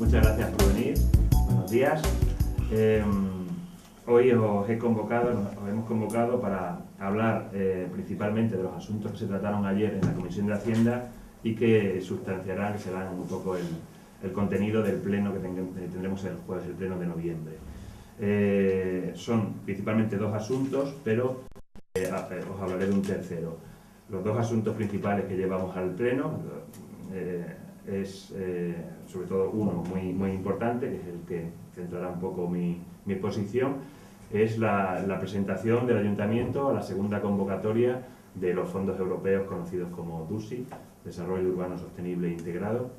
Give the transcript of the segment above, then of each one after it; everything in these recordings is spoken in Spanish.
Muchas gracias por venir. Buenos días. Hoy os hemos convocado para hablar principalmente de los asuntos que se trataron ayer en la Comisión de Hacienda y que sustanciarán, que serán un poco el contenido del pleno que tendremos el jueves, el pleno de noviembre. Son principalmente dos asuntos, pero os hablaré de un tercero. Los dos asuntos principales que llevamos al pleno es sobre todo uno muy importante, que es el que centrará un poco mi exposición, es la presentación del Ayuntamiento a la segunda convocatoria de los fondos europeos conocidos como DUSI, Desarrollo Urbano Sostenible e Integrado,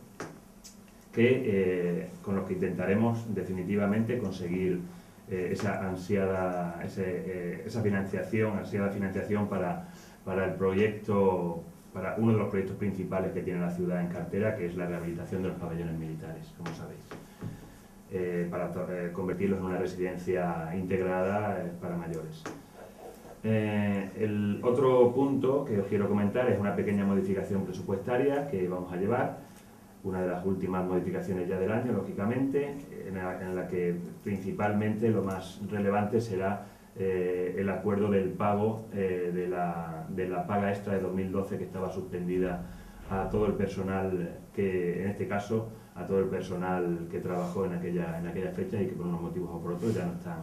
con los que intentaremos definitivamente conseguir esa ansiada financiación para el proyecto, para uno de los proyectos principales que tiene la ciudad en cartera, que es la rehabilitación de los pabellones militares, como sabéis, para convertirlos en una residencia integrada para mayores. El otro punto que os quiero comentar es una pequeña modificación presupuestaria que vamos a llevar, una de las últimas modificaciones ya del año, lógicamente, en la que principalmente lo más relevante será el acuerdo del pago de la paga extra de 2012 que estaba suspendida a todo el personal, que en este caso a todo el personal que trabajó en aquella fecha y que por unos motivos o por otros ya no están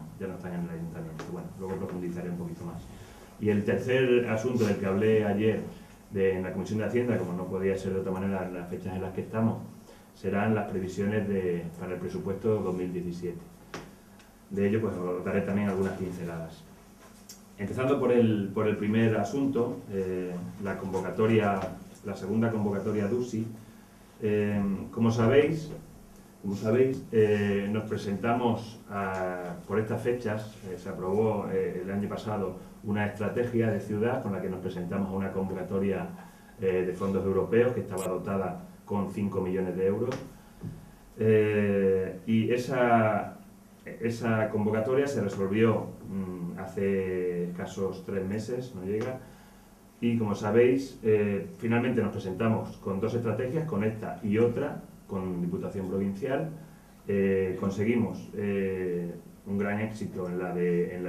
en el Ayuntamiento. Bueno, luego profundizaré un poquito más. Y el tercer asunto del que hablé ayer en la Comisión de Hacienda, como no podía ser de otra manera en las fechas en las que estamos, serán las previsiones para el presupuesto 2017. De ello pues os daré también algunas pinceladas. Empezando por el primer asunto, la segunda convocatoria DUSI. Como sabéis, nos presentamos por estas fechas, se aprobó el año pasado una estrategia de ciudad con la que nos presentamos a una convocatoria de fondos europeos que estaba dotada con 5 millones de euros. Y esa convocatoria se resolvió hace escasos 3 meses, no llega, y como sabéis, finalmente nos presentamos con dos estrategias, con esta y otra, con Diputación Provincial. Conseguimos un gran éxito en la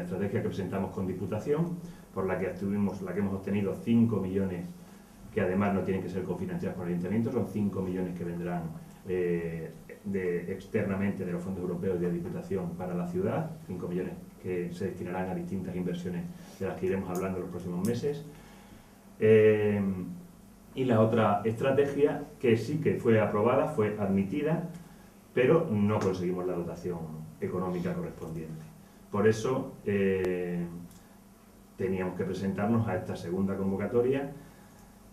estrategia que presentamos con Diputación, por la que hemos obtenido 5 millones, que además no tienen que ser cofinanciados por el Ayuntamiento, son 5 millones que vendrán externamente de los fondos europeos de Diputación para la ciudad, 5 millones que se destinarán a distintas inversiones de las que iremos hablando en los próximos meses. Y la otra estrategia, que sí que fue aprobada, fue admitida, pero no conseguimos la dotación económica correspondiente. Por eso teníamos que presentarnos a esta segunda convocatoria,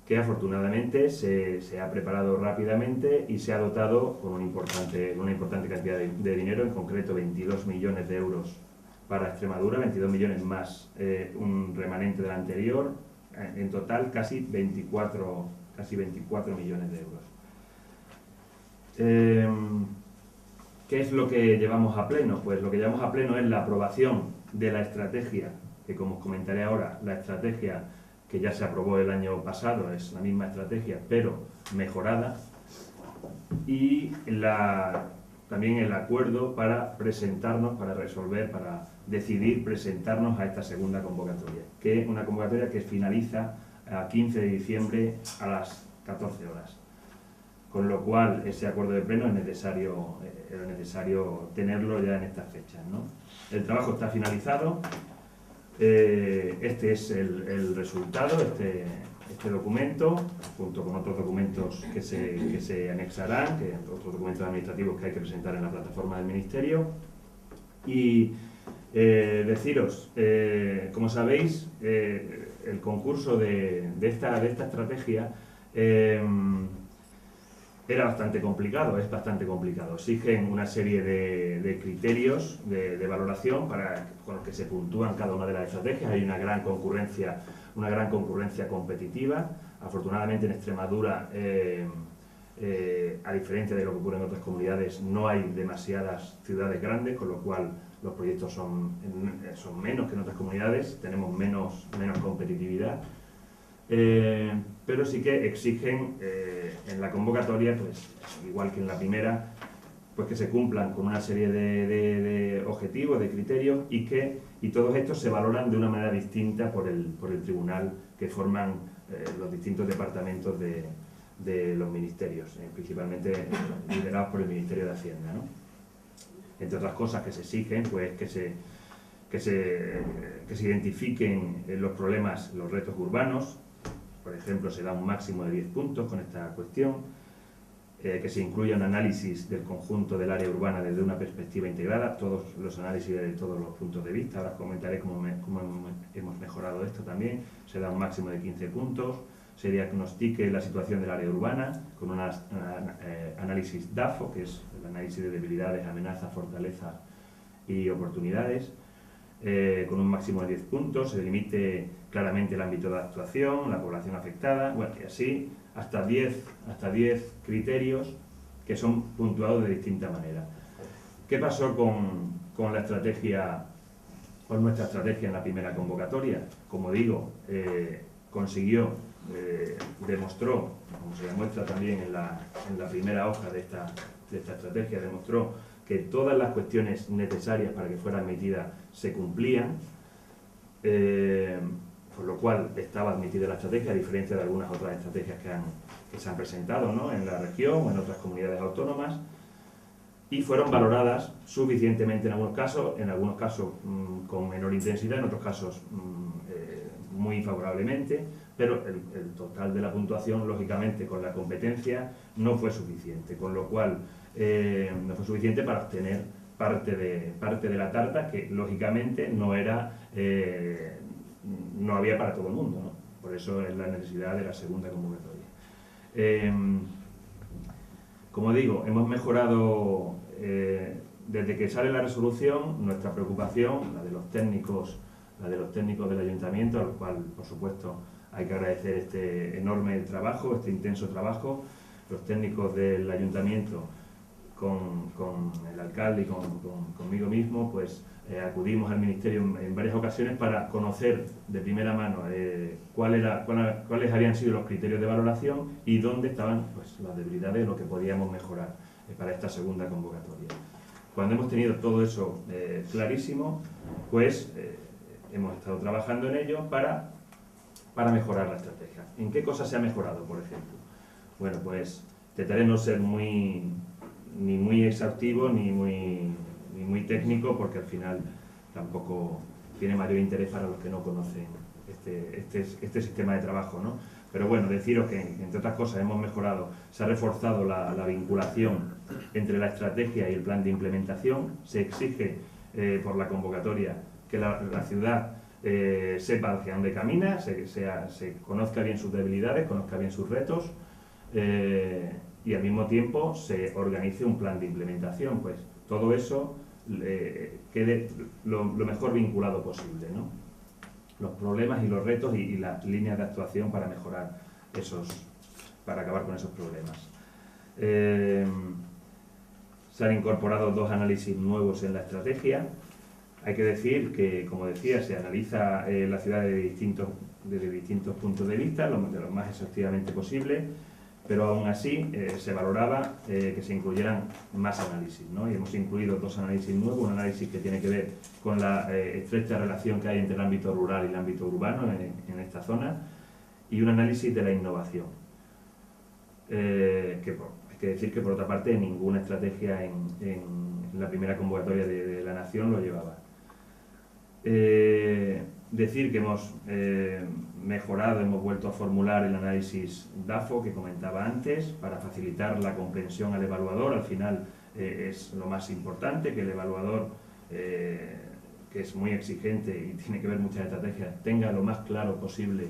que afortunadamente se ha preparado rápidamente y se ha dotado con una importante cantidad de dinero, en concreto 22 millones de euros para Extremadura, 22 millones más un remanente del anterior, en total casi 24 millones de euros. ¿Qué es lo que llevamos a pleno? Pues lo que llevamos a pleno es la aprobación de la estrategia, que como os comentaré ahora, la estrategia que ya se aprobó el año pasado, es la misma estrategia, pero mejorada, y también el acuerdo para presentarnos, para decidir presentarnos a esta segunda convocatoria, que es una convocatoria que finaliza a 15 de diciembre a las 14 horas. Con lo cual, ese acuerdo de pleno era necesario tenerlo ya en estas fechas, ¿no? El trabajo está finalizado. Este es el resultado, este documento, junto con otros documentos que se anexarán, otros documentos administrativos que hay que presentar en la plataforma del Ministerio. Y deciros, como sabéis, el concurso de esta estrategia era bastante complicado, es bastante complicado. Exigen una serie de criterios de valoración con los que se puntúan cada una de las estrategias. Hay una gran concurrencia competitiva. Afortunadamente en Extremadura, a diferencia de lo que ocurre en otras comunidades, no hay demasiadas ciudades grandes, con lo cual los proyectos son menos que en otras comunidades, tenemos menos competitividad. Pero sí que exigen en la convocatoria, pues igual que en la primera, pues que se cumplan con una serie de objetivos, de criterios, y todos estos se valoran de una manera distinta por el tribunal que forman los distintos departamentos de los ministerios, principalmente liderados por el Ministerio de Hacienda, ¿no? Entre otras cosas que se exigen, pues que se identifiquen los problemas, los retos urbanos. Por ejemplo, se da un máximo de 10 puntos con esta cuestión, que se incluya un análisis del conjunto del área urbana desde una perspectiva integrada, todos los análisis de todos los puntos de vista. Ahora comentaré cómo hemos mejorado esto también. Se da un máximo de 15 puntos, se diagnostique la situación del área urbana con un análisis DAFO, que es el análisis de debilidades, amenazas, fortalezas y oportunidades, con un máximo de 10 puntos, se delimite claramente el ámbito de actuación, la población afectada, bueno, y así hasta 10 criterios que son puntuados de distinta manera. ¿Qué pasó con la estrategia, con nuestra estrategia en la primera convocatoria? Como digo, consiguió, demostró, como se demuestra también en la primera hoja de esta estrategia, demostró que todas las cuestiones necesarias para que fuera admitida se cumplían, por lo cual estaba admitida la estrategia, a diferencia de algunas otras estrategias que se han presentado, ¿no?, en la región o en otras comunidades autónomas, y fueron valoradas suficientemente en algunos casos con menor intensidad, en otros casos muy favorablemente, pero el total de la puntuación, lógicamente, con la competencia no fue suficiente, con lo cual no fue suficiente para obtener parte de la tarta, que lógicamente no había para todo el mundo, ¿no? Por eso es la necesidad de la segunda convocatoria. Como digo, hemos mejorado desde que sale la resolución. Nuestra preocupación, la de los técnicos del ayuntamiento, a los cuales, por supuesto, hay que agradecer este enorme trabajo, este intenso trabajo. Los técnicos del ayuntamiento, con el alcalde y conmigo mismo, pues acudimos al Ministerio en varias ocasiones para conocer de primera mano cuáles habían sido los criterios de valoración y dónde estaban, pues, las debilidades, lo que podíamos mejorar para esta segunda convocatoria. Cuando hemos tenido todo eso clarísimo, pues hemos estado trabajando en ello para mejorar la estrategia. ¿En qué cosas se ha mejorado, por ejemplo? Bueno, pues intentaré no ser ni muy exhaustivo ni muy técnico, porque al final tampoco tiene mayor interés para los que no conocen este sistema de trabajo, ¿no? Pero bueno, deciros que, entre otras cosas, hemos mejorado, se ha reforzado la vinculación entre la estrategia y el plan de implementación. Se exige por la convocatoria que la ciudad sepa hacia dónde camina, se conozca bien sus debilidades, conozca bien sus retos, y al mismo tiempo se organice un plan de implementación. Pues todo eso quede lo mejor vinculado posible, ¿no? Los problemas y los retos y las líneas de actuación para mejorar para acabar con esos problemas. Se han incorporado 2 análisis nuevos en la estrategia. Hay que decir que, como decía, se analiza la ciudad desde distintos puntos de vista, de lo más exhaustivamente posible, pero aún así se valoraba que se incluyeran más análisis, ¿no? Y hemos incluido 2 análisis nuevos, un análisis que tiene que ver con la estrecha relación que hay entre el ámbito rural y el ámbito urbano en esta zona, y un análisis de la innovación, hay que decir que, por otra parte, ninguna estrategia en la primera convocatoria de la Nación lo llevaba. Decir que hemos mejorado, hemos vuelto a formular el análisis DAFO que comentaba antes, para facilitar la comprensión al evaluador. Al final es lo más importante, que el evaluador, que es muy exigente y tiene que ver muchas estrategias, tenga lo más claro posible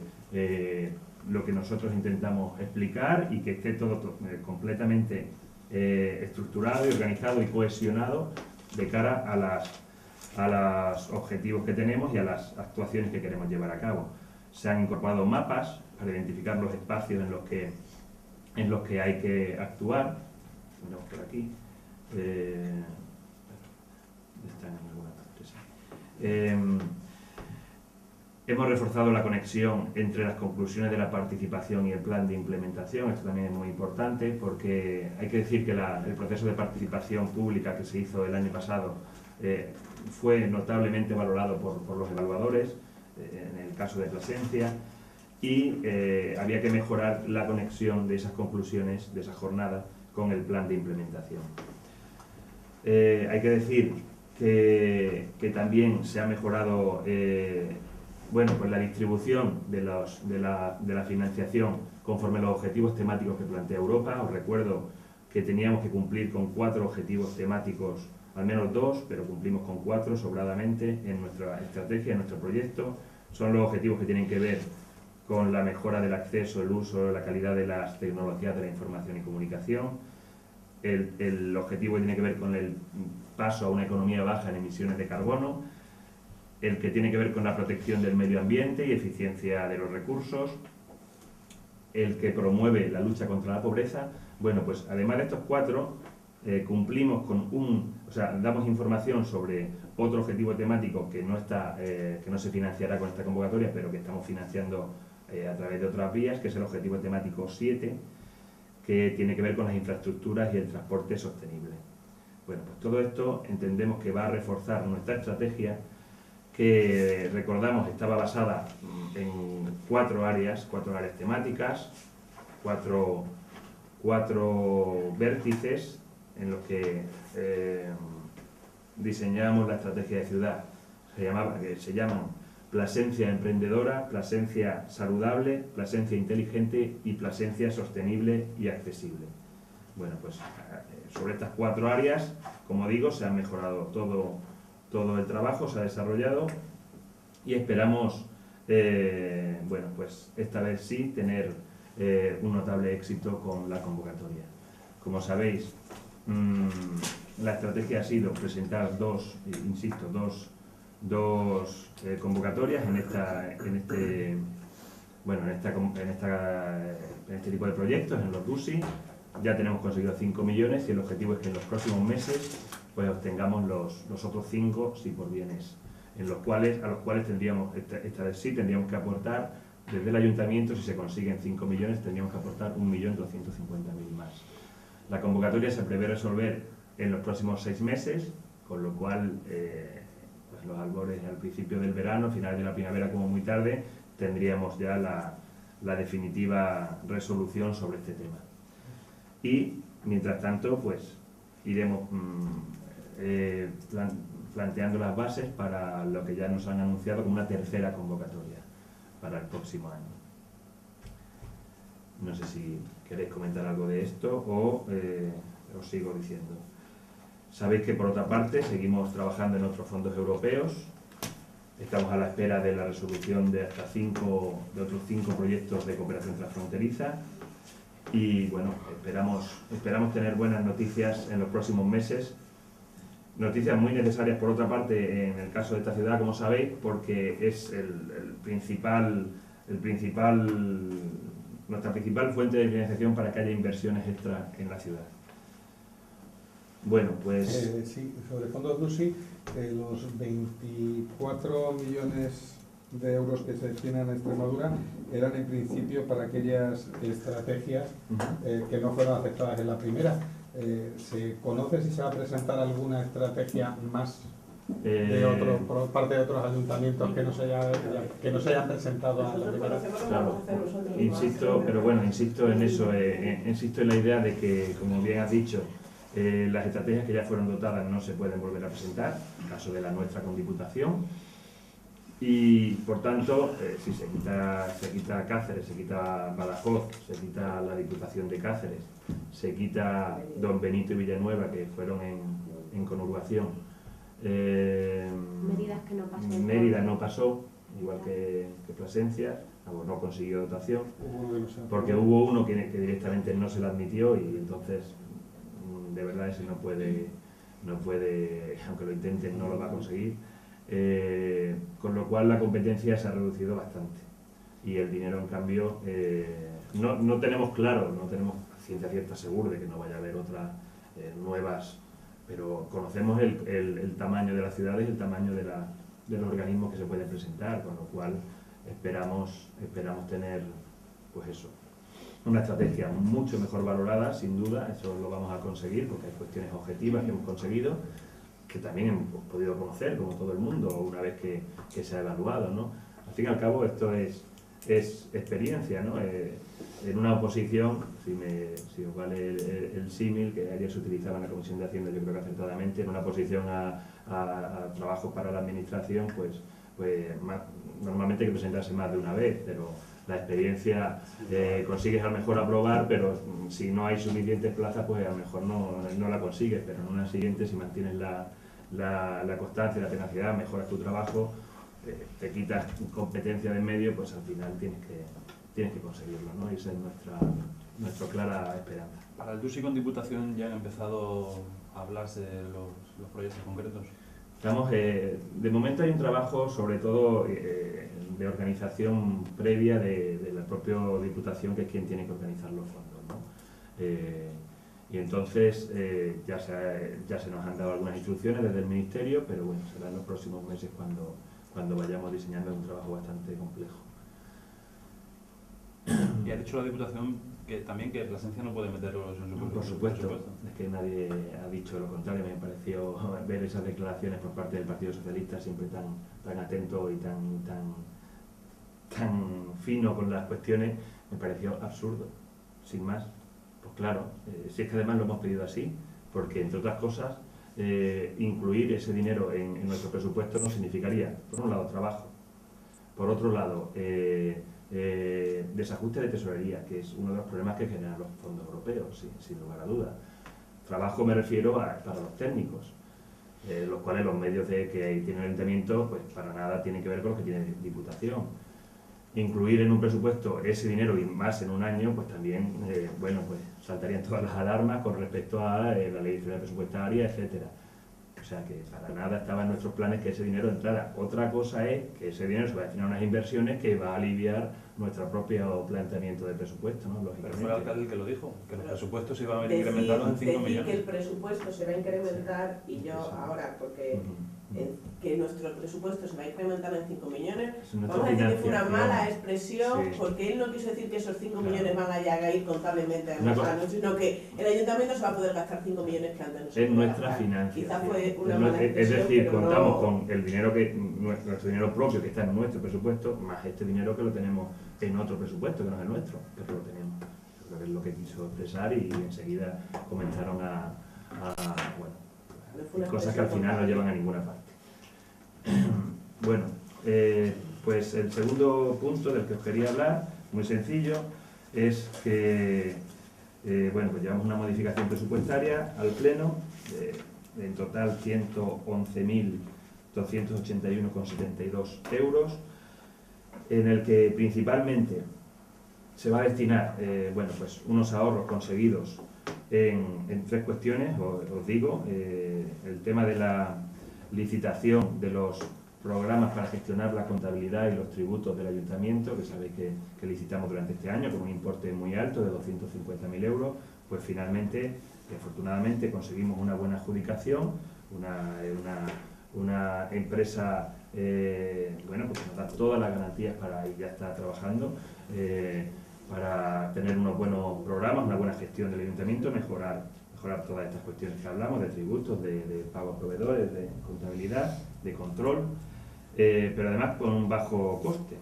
lo que nosotros intentamos explicar, y que esté todo completamente estructurado y organizado y cohesionado de cara a los objetivos que tenemos y a las actuaciones que queremos llevar a cabo. Se han incorporado mapas para identificar los espacios en los que hay que actuar. Tenemos por aquí. Están en alguna parte, sí. Hemos reforzado la conexión entre las conclusiones de la participación y el plan de implementación. Esto también es muy importante porque hay que decir que el proceso de participación pública que se hizo el año pasado fue notablemente valorado por los evaluadores, en el caso de Plasencia, y había que mejorar la conexión de esas conclusiones, de esa jornada, con el plan de implementación. Hay que decir que también se ha mejorado pues la distribución de la financiación conforme a los objetivos temáticos que plantea Europa. Os recuerdo que teníamos que cumplir con 4 objetivos temáticos, al menos 2, pero cumplimos con 4 sobradamente en nuestra estrategia, en nuestro proyecto. Son los objetivos que tienen que ver con la mejora del acceso, el uso, la calidad de las tecnologías de la información y comunicación. El objetivo que tiene que ver con el paso a una economía baja en emisiones de carbono, el que tiene que ver con la protección del medio ambiente y eficiencia de los recursos, el que promueve la lucha contra la pobreza. Bueno, pues además de estos 4, cumplimos con damos información sobre otro objetivo temático que no se financiará con esta convocatoria, pero que estamos financiando a través de otras vías, que es el objetivo temático 7, que tiene que ver con las infraestructuras y el transporte sostenible. Bueno, pues todo esto entendemos que va a reforzar nuestra estrategia, que recordamos estaba basada en 4 áreas temáticas, 4 vértices en los que diseñamos la estrategia de ciudad. Se llaman Plasencia emprendedora, Plasencia saludable, Plasencia inteligente y Plasencia sostenible y accesible. Bueno, pues sobre estas 4 áreas, como digo, se ha mejorado todo el trabajo, se ha desarrollado y esperamos, bueno, pues esta vez sí tener un notable éxito con la convocatoria. Como sabéis, la estrategia ha sido presentar dos convocatorias en este tipo de proyectos, en los DUSI. Ya tenemos conseguido 5 millones y el objetivo es que en los próximos meses pues obtengamos los otros 5, si por bienes, a los cuales esta vez sí tendríamos que aportar desde el ayuntamiento. Si se consiguen 5 millones, tendríamos que aportar 1.250.000 más. La convocatoria se prevé resolver en los próximos 6 meses, con lo cual pues los albores al principio del verano, finales de la primavera como muy tarde, tendríamos ya la definitiva resolución sobre este tema. Y mientras tanto, pues iremos planteando las bases para lo que ya nos han anunciado como una tercera convocatoria para el próximo año. No sé si queréis comentar algo de esto o os sigo diciendo. Sabéis que por otra parte seguimos trabajando en otros fondos europeos. Estamos a la espera de la resolución de otros 5 proyectos de cooperación transfronteriza. Y bueno, esperamos tener buenas noticias en los próximos meses. Noticias muy necesarias, por otra parte, en el caso de esta ciudad, como sabéis, porque es nuestra principal fuente de financiación para que haya inversiones extra en la ciudad. Bueno, pues... sí, sobre fondos DUSI, los 24 millones de euros que se destinan a Extremadura eran en principio para aquellas estrategias que no fueron aceptadas en la primera. ¿Se conoce si se va a presentar alguna estrategia más por parte de otros ayuntamientos que no se hayan presentado a la primera? Claro, insisto en eso, insisto en la idea de que, como bien has dicho, las estrategias que ya fueron dotadas no se pueden volver a presentar, en caso de la nuestra con Diputación, y por tanto, si se quita Cáceres, se quita Badajoz, se quita la Diputación de Cáceres, se quita Don Benito y Villanueva, que fueron en conurbación, Mérida no pasó, igual que Plasencia, no consiguió dotación, porque hubo uno que directamente no se le admitió y entonces de verdad ese no puede, aunque lo intenten, no lo va a conseguir. Con lo cual la competencia se ha reducido bastante y el dinero, en cambio, no tenemos claro, no tenemos ciencia cierta seguro de que no vaya a haber otras nuevas, pero conocemos el tamaño de las ciudades y el tamaño de los organismos que se pueden presentar, con lo cual esperamos tener, pues eso, una estrategia mucho mejor valorada, sin duda. Eso lo vamos a conseguir porque hay cuestiones objetivas que hemos conseguido, que también hemos podido conocer, como todo el mundo, una vez que se ha evaluado, ¿no? Al fin y al cabo, esto es experiencia, ¿no? En una oposición, si os vale el símil que ayer se utilizaba en la Comisión de Hacienda, yo creo que acertadamente, en una oposición a trabajos para la Administración, pues normalmente hay que presentarse más de una vez, pero la experiencia consigues a lo mejor aprobar, pero si no hay suficientes plazas, pues a lo mejor no la consigues, pero en una siguiente, si mantienes la constancia, la tenacidad, mejoras tu trabajo, te quitas competencia de en medio, pues al final tienes que conseguirlo, ¿no? Y esa es nuestra clara esperanza. Para el DUSI con Diputación ya han empezado a hablarse de los proyectos concretos. Estamos, de momento hay un trabajo sobre todo de organización previa de la propia Diputación, que es quien tiene que organizar los fondos, ¿no? Y entonces ya se nos han dado algunas instrucciones desde el Ministerio, pero bueno, será en los próximos meses cuando vayamos diseñando un trabajo bastante complejo. Y ha dicho la Diputación que también que Plasencia no puede meterlos en su Por supuesto, es que nadie ha dicho lo contrario. Me pareció ver esas declaraciones por parte del Partido Socialista, siempre tan atento y tan fino con las cuestiones, me pareció absurdo, sin más. Pues claro, si es que además lo hemos pedido así, porque entre otras cosas, incluir ese dinero en nuestro presupuesto no significaría, por un lado, trabajo, por otro lado, desajuste de tesorería, que es uno de los problemas que generan los fondos europeos, sin lugar a dudas. Trabajo me refiero para los técnicos, los cuales los medios que tiene el Ayuntamiento, pues para nada tienen que ver con los que tiene Diputación. Incluir en un presupuesto ese dinero y más en un año, pues también, bueno, pues saltarían todas las alarmas con respecto a la ley presupuestaria, etcétera. O sea que para nada estaba en nuestros planes que ese dinero entrara. Otra cosa es que ese dinero se va a destinar a unas inversiones que va a aliviar nuestro propio planteamiento de presupuesto, ¿no? Pero fue el alcalde el que lo dijo, que los presupuestos se iban a ver incrementados en 5 millones. Que el presupuesto se va a incrementar, y yo ahora, porque que nuestro presupuesto se va a incrementar en 5 millones, vamos a decir que fue una mala expresión, porque él no quiso decir que esos 5 millones van a ir contablemente a nuestra noche, sino que el Ayuntamiento se va a poder gastar 5 millones que antes no se podía. Es nuestra financiación. Quizá fue una mala expresión, es decir, pero contamos no... con el dinero nuestro dinero propio que está en nuestro presupuesto, más este dinero que lo tenemos en otro presupuesto que no es el nuestro, pero lo tenemos. Creo que es lo que quiso expresar, y enseguida comenzaron bueno, cosas que al final no llevan a ninguna parte. Bueno, pues el segundo punto del que os quería hablar, muy sencillo, es que bueno, pues llevamos una modificación presupuestaria al Pleno, en total 111.281,72 euros, en el que principalmente se va a destinar bueno, pues unos ahorros conseguidos en tres cuestiones. Os digo, el tema de la licitación de los programas para gestionar la contabilidad y los tributos del Ayuntamiento, que sabéis que licitamos durante este año con un importe muy alto de 250.000 euros, pues finalmente, afortunadamente, conseguimos una buena adjudicación, una empresa bueno, pues que nos da todas las garantías para, y ya está trabajando, para tener unos buenos programas, una buena gestión del Ayuntamiento, mejorar todas estas cuestiones que hablamos, de tributos, de pago a proveedores, de contabilidad, de control, pero además con un bajo coste.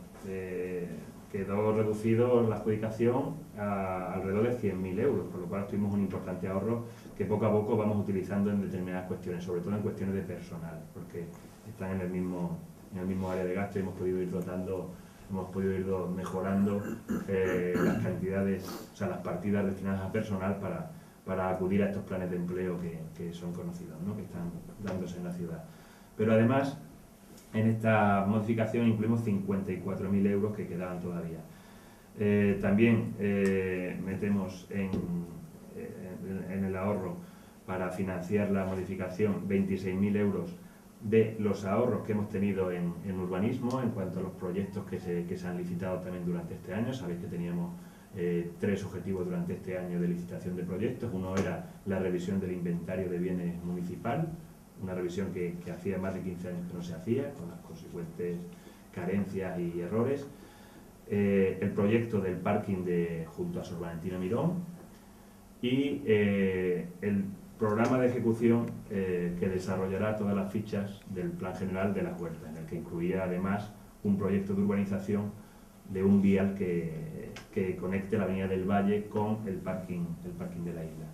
Quedó reducido la adjudicación a alrededor de 100.000 euros, por lo cual tuvimos un importante ahorro que poco a poco vamos utilizando en determinadas cuestiones, sobre todo en cuestiones de personal, porque están en el mismo área de gasto y hemos podido ir dotando, hemos podido ir mejorando las cantidades, o sea, las partidas destinadas a personal para acudir a estos planes de empleo que son conocidos, ¿no? Que están dándose en la ciudad. Pero además, en esta modificación incluimos 54.000 euros que quedaban todavía. También metemos en el ahorro, para financiar la modificación, 26.000 euros de los ahorros que hemos tenido en urbanismo, en cuanto a los proyectos que se han licitado también durante este año. Sabéis que teníamos 3 objetivos durante este año de licitación de proyectos. Uno era la revisión del inventario de bienes municipal, una revisión que hacía más de 15 años que no se hacía, con las consecuentes carencias y errores. El proyecto del parking junto a Sor Valentina Mirón y el programa de ejecución que desarrollará todas las fichas del Plan General de las Huertas, en el que incluía además un proyecto de urbanización de un vial que conecte la Avenida del Valle con el parking de la isla.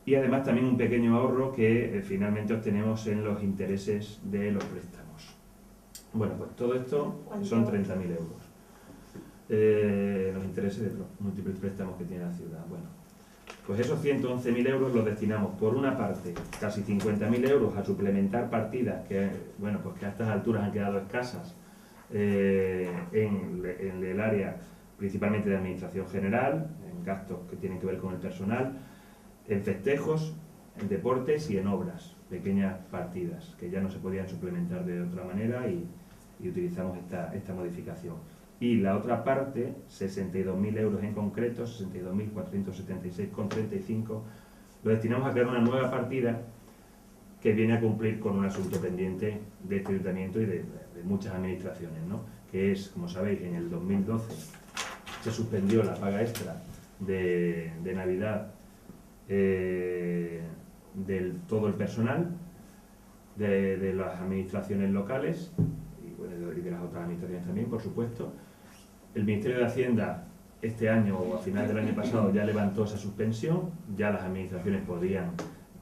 Y además también un pequeño ahorro que finalmente obtenemos en los intereses de los préstamos. Bueno, pues todo esto son 30.000 euros. Los intereses de los múltiples préstamos que tiene la ciudad. Bueno, pues esos 111.000 euros los destinamos por una parte, casi 50.000 euros a suplementar partidas que, bueno, pues que a estas alturas han quedado escasas en el área principalmente de administración general, en gastos que tienen que ver con el personal, en festejos, en deportes y en obras, pequeñas partidas que ya no se podían suplementar de otra manera y utilizamos esta modificación. Y la otra parte, 62.000 euros en concreto, 62.476,35, lo destinamos a crear una nueva partida que viene a cumplir con un asunto pendiente de este ayuntamiento y de muchas administraciones, ¿no? Que es, como sabéis, en el 2012 se suspendió la paga extra de Navidad de todo el personal de las administraciones locales y de las otras administraciones también, por supuesto. El Ministerio de Hacienda este año o a final del año pasado ya levantó esa suspensión, ya las administraciones podían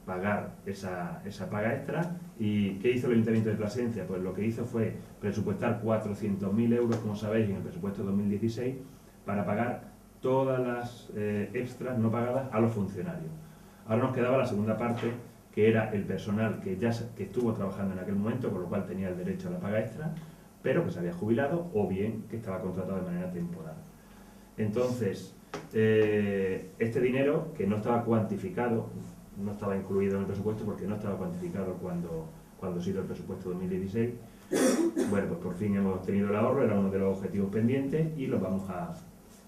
pagar esa paga extra. ¿Y qué hizo el Ayuntamiento de Plasencia? Pues lo que hizo fue presupuestar 400.000 euros, como sabéis, en el presupuesto 2016 para pagar todas las extras no pagadas a los funcionarios. Ahora nos quedaba la segunda parte, que era el personal que estuvo trabajando en aquel momento, con lo cual tenía el derecho a la paga extra, pero que se había jubilado o bien que estaba contratado de manera temporal. Entonces, este dinero, que no estaba cuantificado, no estaba incluido en el presupuesto porque no estaba cuantificado cuando se hizo el presupuesto 2016, bueno, pues por fin hemos obtenido el ahorro, era uno de los objetivos pendientes y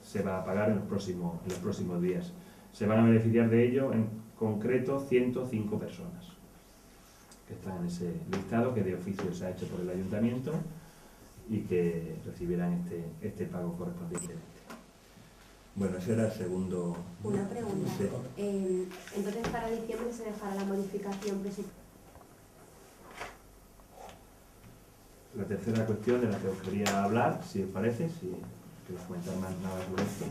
se va a pagar en los próximos días. Se van a beneficiar de ello en concreto 105 personas que están en ese listado que de oficio se ha hecho por el ayuntamiento y que recibirán este pago correspondientemente. Bueno, ese era el segundo. Una pregunta. Sí. Entonces, para diciembre se dejará la modificación presupuestaria. La tercera cuestión de la que os quería hablar, si os parece, si queréis comentar más nada sobre esto,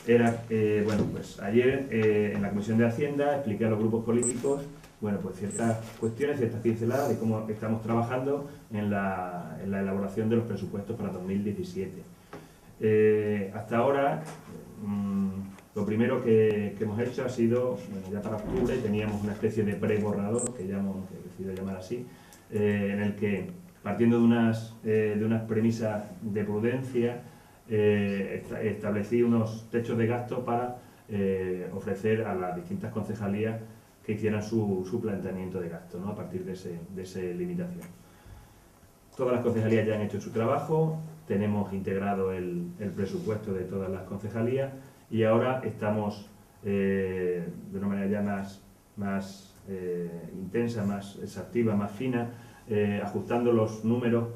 era, bueno, pues ayer en la Comisión de Hacienda expliqué a los grupos políticos, bueno, pues ciertas cuestiones, ciertas pinceladas de cómo estamos trabajando en la elaboración de los presupuestos para 2017. Hasta ahora, lo primero que hemos hecho ha sido, bueno, ya para octubre teníamos una especie de pre-borrador, que he decidido llamar así, en el que, partiendo de unas premisas de prudencia, establecí unos techos de gasto para ofrecer a las distintas concejalías que hicieran su planteamiento de gasto, ¿no? A partir de esa limitación. Todas las concejalías ya han hecho su trabajo, tenemos integrado el presupuesto de todas las concejalías y ahora estamos de una manera ya más intensa, más exhaustiva, más fina, ajustando los números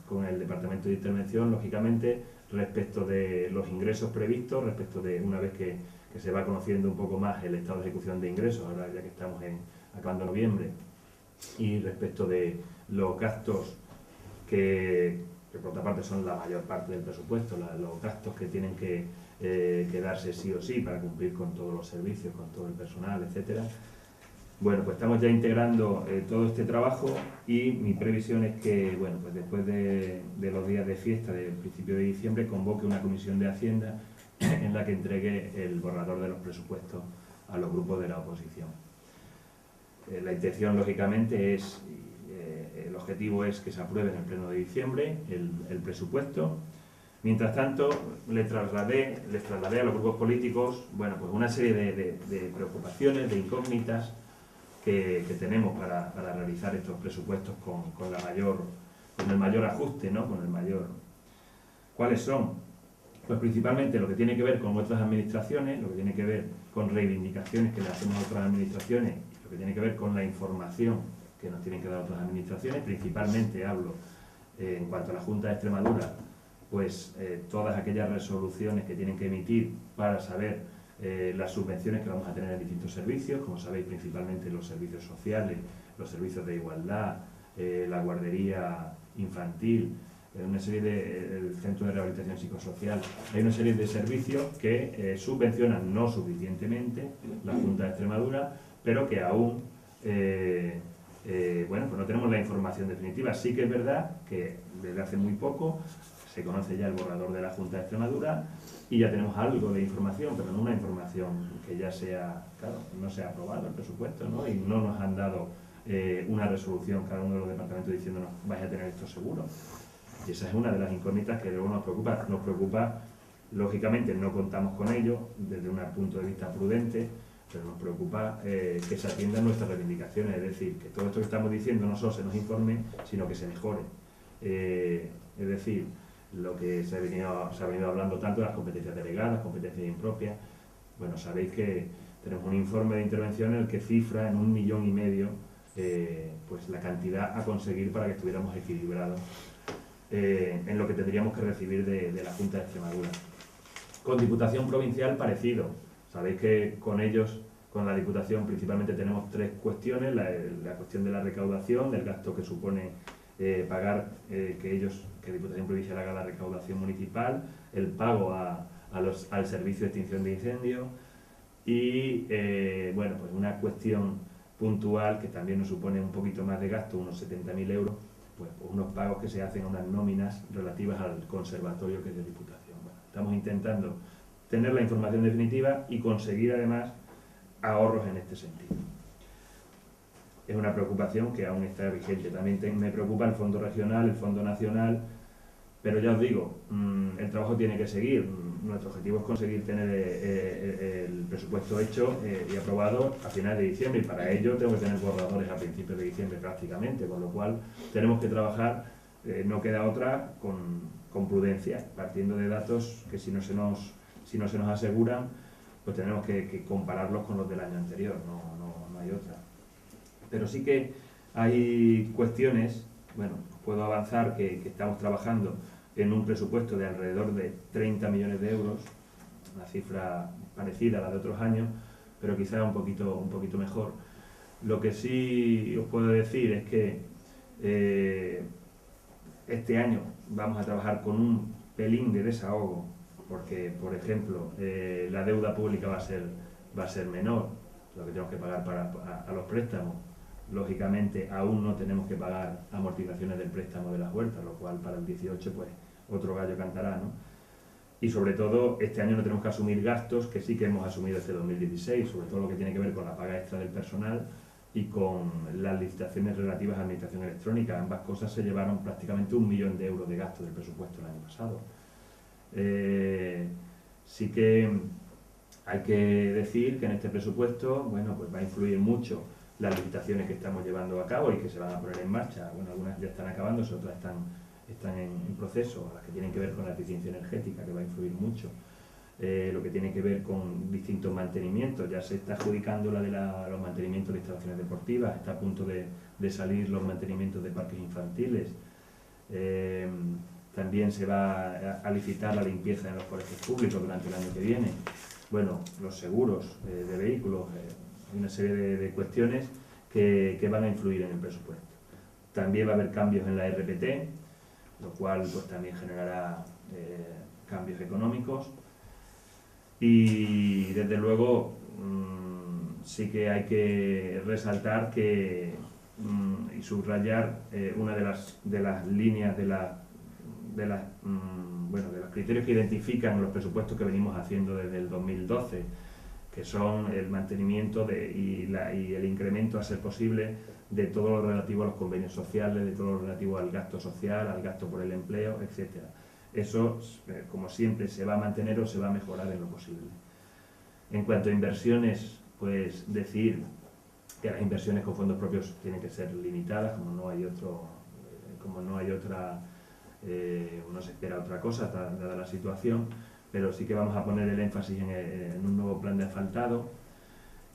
con el Departamento de Intervención, lógicamente, respecto de los ingresos previstos, respecto de una vez que se va conociendo un poco más el estado de ejecución de ingresos, ahora ya que estamos acabando noviembre, y respecto de los gastos que por otra parte son la mayor parte del presupuesto, los gastos que tienen que darse sí o sí para cumplir con todos los servicios, con todo el personal, etcétera. Bueno, pues estamos ya integrando todo este trabajo y mi previsión es que, bueno, pues después de los días de fiesta del principio de diciembre convoque una comisión de Hacienda en la que entregue el borrador de los presupuestos a los grupos de la oposición. La intención, lógicamente, el objetivo es que se apruebe en el pleno de diciembre el presupuesto. Mientras tanto, les trasladé a los grupos políticos, bueno, pues una serie de preocupaciones, de incógnitas que tenemos para realizar estos presupuestos con el mayor ajuste, ¿no? ¿Cuáles son? Pues principalmente lo que tiene que ver con otras administraciones, lo que tiene que ver con reivindicaciones que le hacemos a otras administraciones, y lo que tiene que ver con la información que nos tienen que dar otras administraciones. Principalmente hablo en cuanto a la Junta de Extremadura, pues todas aquellas resoluciones que tienen que emitir para saber las subvenciones que vamos a tener en distintos servicios, como sabéis, principalmente los servicios sociales, los servicios de igualdad, la guardería infantil, una serie el centro de rehabilitación psicosocial. Hay una serie de servicios que subvencionan no suficientemente la Junta de Extremadura, pero que aún bueno, pues no tenemos la información definitiva. Sí que es verdad que desde hace muy poco se conoce ya el borrador de la Junta de Extremadura y ya tenemos algo de información, pero no una información que ya sea, claro, no se ha aprobado el presupuesto, ¿no? Y no nos han dado una resolución cada uno de los departamentos diciéndonos vais a tener esto seguro. Y esa es una de las incógnitas que luego nos preocupa. Nos preocupa, lógicamente no contamos con ello desde un punto de vista prudente, pero nos preocupa que se atiendan nuestras reivindicaciones, es decir, que todo esto que estamos diciendo no solo se nos informe, sino que se mejore. Es decir, lo que se ha venido hablando tanto de las competencias delegadas, competencias impropias. Bueno, sabéis que tenemos un informe de intervención en el que cifra en 1,5 millones pues la cantidad a conseguir para que estuviéramos equilibrados en lo que tendríamos que recibir de la Junta de Extremadura. Con Diputación Provincial parecido. Sabéis que con ellos, con la Diputación, principalmente tenemos 3 cuestiones: la cuestión de la recaudación, del gasto que supone pagar que Diputación Provincial haga la recaudación municipal, el pago al Servicio de Extinción de Incendios y bueno, pues una cuestión puntual que también nos supone un poquito más de gasto, unos 70.000 euros, pues unos pagos que se hacen a unas nóminas relativas al conservatorio que es de Diputación. Bueno, estamos intentando tener la información definitiva y conseguir además ahorros en este sentido. Es una preocupación que aún está vigente. También me preocupa el fondo regional, el fondo nacional, pero ya os digo, el trabajo tiene que seguir. Nuestro objetivo es conseguir tener el presupuesto hecho y aprobado a finales de diciembre, y para ello tengo que tener borradores a principios de diciembre prácticamente, con lo cual tenemos que trabajar, no queda otra, con prudencia, partiendo de datos que si no se nos aseguran, pues tenemos que compararlos con los del año anterior, no hay otra. Pero sí que hay cuestiones, bueno, puedo avanzar que estamos trabajando en un presupuesto de alrededor de 30 millones de euros, una cifra parecida a la de otros años, pero quizá un poquito mejor. Lo que sí os puedo decir es que este año vamos a trabajar con un pelín de desahogo, porque, por ejemplo, la deuda pública va a ser menor, lo que tenemos que pagar a los préstamos. Lógicamente, aún no tenemos que pagar amortizaciones del préstamo de las huertas, lo cual para el 18, pues, otro gallo cantará, ¿no? Y sobre todo, este año no tenemos que asumir gastos que sí que hemos asumido este 2016, sobre todo lo que tiene que ver con la paga extra del personal y con las licitaciones relativas a administración electrónica. Ambas cosas se llevaron prácticamente 1 millón de euros de gasto del presupuesto el año pasado. Sí que hay que decir que en este presupuesto, bueno, pues va a influir mucho las licitaciones que estamos llevando a cabo y que se van a poner en marcha. Bueno, algunas ya están acabándose, otras están en proceso, las que tienen que ver con la eficiencia energética, que va a influir mucho. Lo que tiene que ver con distintos mantenimientos, ya se está adjudicando la de los mantenimientos de instalaciones deportivas, está a punto de salir los mantenimientos de parques infantiles. También se va a licitar la limpieza en los colegios públicos durante el año que viene. Bueno, los seguros de vehículos, hay una serie de cuestiones que van a influir en el presupuesto. También va a haber cambios en la RPT, lo cual pues también generará cambios económicos. Y desde luego sí que hay que resaltar y subrayar una de las líneas de los criterios que identifican los presupuestos que venimos haciendo desde el 2012, que son el mantenimiento y el incremento, a ser posible, de todo lo relativo a los convenios sociales, de todo lo relativo al gasto social, al gasto por el empleo, etc. Eso, como siempre, se va a mantener o se va a mejorar en lo posible. En cuanto a inversiones, pues decir que las inversiones con fondos propios tienen que ser limitadas, como no se espera otra cosa, dada la situación, pero sí que vamos a poner el énfasis en un nuevo plan de asfaltado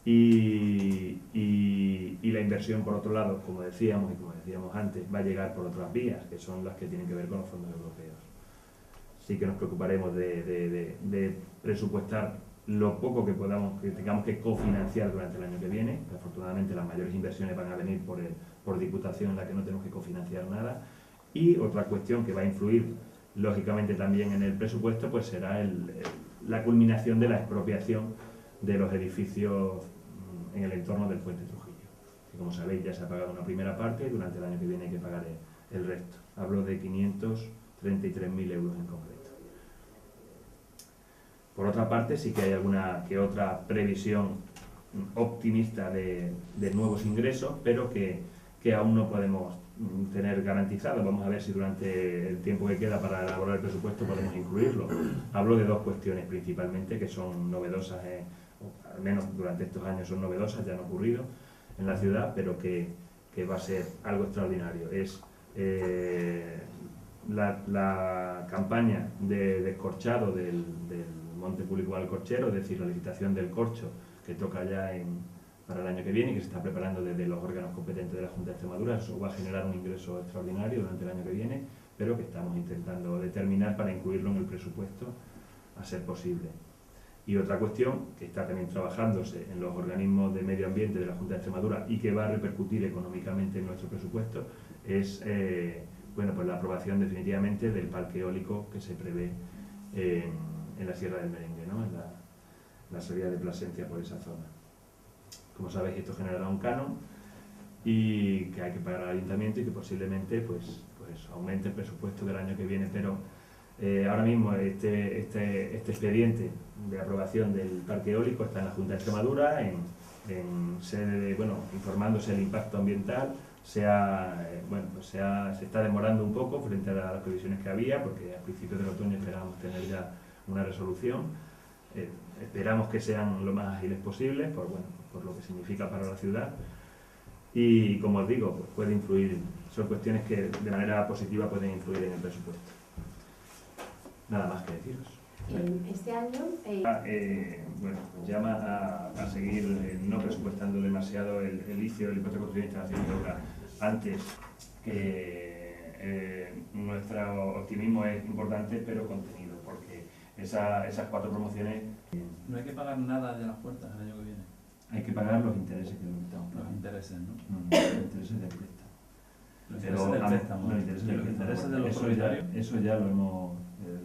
y la inversión, por otro lado, como decíamos antes, va a llegar por otras vías, que son las que tienen que ver con los fondos europeos. Sí que nos preocuparemos de presupuestar lo poco que tengamos que cofinanciar durante el año que viene. Afortunadamente las mayores inversiones van a venir por Diputación, en la que no tenemos que cofinanciar nada. Y otra cuestión que va a influir lógicamente también en el presupuesto, pues será la culminación de la expropiación de los edificios en el entorno del Puente Trujillo, que como sabéis ya se ha pagado una primera parte y durante el año que viene hay que pagar el resto. Hablo de 533.000 euros en concreto. Por otra parte, sí que hay alguna que otra previsión optimista de nuevos ingresos, pero que aún no podemos tener garantizado. Vamos a ver si durante el tiempo que queda para elaborar el presupuesto podemos incluirlo. Hablo de dos cuestiones principalmente que son novedosas, o al menos durante estos años son novedosas, ya han ocurrido en la ciudad, pero que va a ser algo extraordinario. Es la campaña de descorchado del Monte Público Valcorchero, es decir, la licitación del corcho, que toca ya para el año que viene y que se está preparando desde los órganos competentes de la Junta de Extremadura. Eso va a generar un ingreso extraordinario durante el año que viene, pero que estamos intentando determinar para incluirlo en el presupuesto a ser posible. Y otra cuestión que está también trabajándose en los organismos de medio ambiente de la Junta de Extremadura y que va a repercutir económicamente en nuestro presupuesto es pues la aprobación definitivamente del parque eólico que se prevé en la Sierra del Merengue, ¿no? En la salida de Plasencia por esa zona. Como sabéis, esto generará un canon y que hay que pagar al ayuntamiento y que posiblemente pues aumente el presupuesto del año que viene, pero ahora mismo este expediente de aprobación del parque eólico está en la Junta de Extremadura, en sede informándose del impacto ambiental. Se está demorando un poco frente a las previsiones que había, porque a principios del otoño esperábamos tener ya una resolución. Esperamos que sean lo más ágiles posibles, por lo que significa para la ciudad. Y como os digo, pues puede influir, son cuestiones que de manera positiva pueden influir en el presupuesto. Nada más que deciros. Este año... llama a seguir no presupuestando demasiado el inicio del impuesto de construcción e instalación de obra antes, que nuestro optimismo es importante pero contenido, porque esas 4 promociones... No hay que pagar nada de las puertas el año que viene. Hay que pagar los intereses que nos estamos pagando. Los intereses, ¿no? Los intereses del préstamo. Los intereses del préstamo. Los intereses de los propietarios. Eso ya lo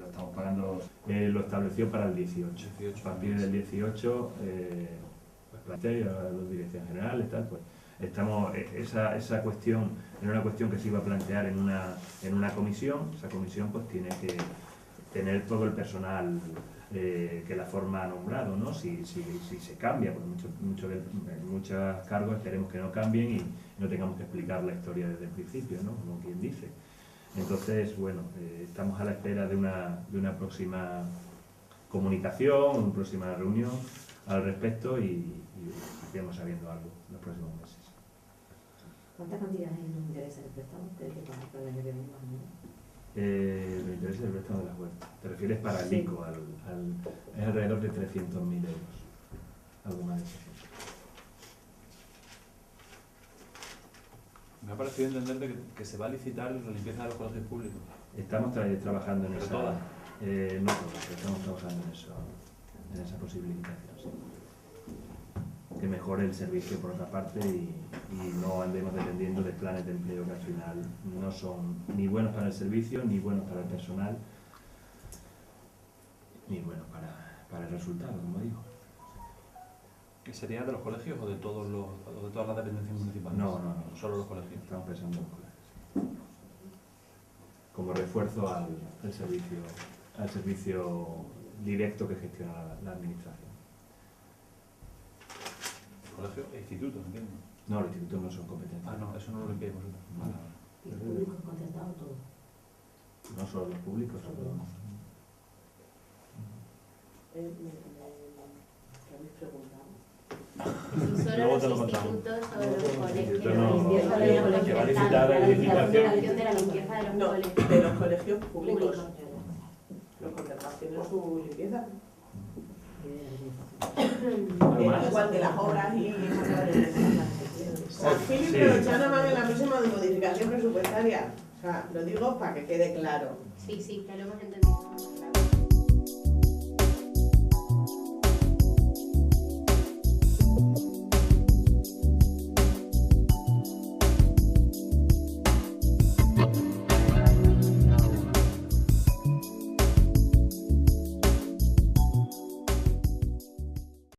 estamos pagando, lo estableció para el 18. A partir del 18, la Dirección General, pues estamos, esa cuestión era una cuestión que se iba a plantear en una comisión. Esa comisión pues tiene que tener todo el personal que la forma ha nombrado, ¿no? Si se cambia, pues muchos cargos esperemos que no cambien y no tengamos que explicar la historia desde el principio, ¿no? Como quien dice. Entonces, estamos a la espera de una próxima comunicación, una próxima reunión al respecto y iremos sabiendo algo en los próximos meses. ¿Cuánta cantidad nos interesa el préstamo que hay que pagar para el año que viene? Los intereses del préstamo de las huertas. ¿Te refieres para el ICO? Es alrededor de 300.000 euros. Algo más de eso. Me ha parecido entender que se va a licitar la limpieza de los colegios públicos. Estamos trabajando en eso. ¿Todas? No todas, pero estamos trabajando en esa posible licitación. Sí. Que mejore el servicio por otra parte y no andemos dependiendo de planes de empleo que al final no son ni buenos para el servicio, ni buenos para el personal, ni buenos para el resultado, como digo. ¿Y sería de los colegios o de todas las dependencias municipales? No. Solo los colegios. Estamos pensando en los colegios. Como refuerzo al servicio directo que gestiona la administración. ¿Colegio e instituto, entiendo? No, los institutos no son competentes. Ah, no, eso no lo limpiáis vosotros. ¿Y el público contratado todo? No solo los públicos, solo... ¿Qué habéis preguntado? Si solo Luego los te lo contamos. institutos o los colegios. Que va a licitar la licitación. De la limpieza de los No, colegios. de los colegios públicos. Públicos. Los contratados tienen su limpieza. Algo más. Igual que las obras y... Ok. Philip Sí. Rochanaman en la próxima modificación presupuestaria. O sea, lo digo para que quede claro. Sí, que lo hemos entendido.